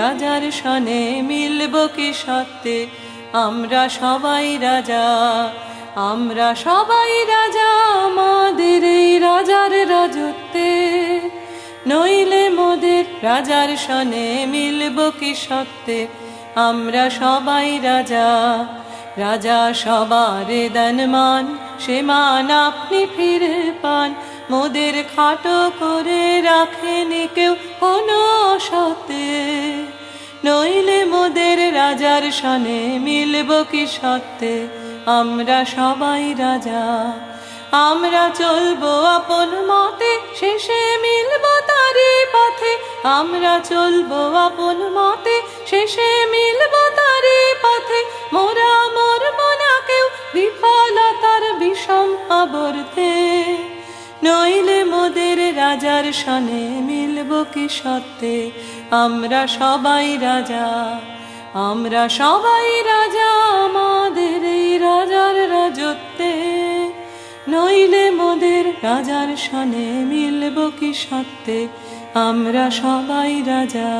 রাজার সনে মিলব কি সত্যে আমরা সবাই রাজা, আমরা সবাই রাজা আমাদের এই রাজার রাজত্বে। নইলে মোদের রাজার সনে মিলব কি সত্যে আমরা সবাই রাজা। রাজা সবার দেন মান, সে মান আপনি ফিরে পান। মোদের খাটো করে রাখেনি কেউ কোনো অসতে। নইলে মোদের রাজার সনে মিলব কি সত্যে আমরা সবাই রাজা। আমরা চলবো আপন মতে, শেষে মিলব তারি পথে। আমরা চলবো আপন মতে, শেষে মিলব তারি পথে। মোরা মরব না কেউ বিফলতার বিষম আবর্তে। নইলে মোদের রাজার সনে মিলব কি সত্যে আমরা সবাই রাজা, আমরা সবাই রাজা আমাদের এই রাজার রাজত্বে। নইলে মোদের রাজার সনে মিলব কি সত্যে আমরা সবাই রাজা।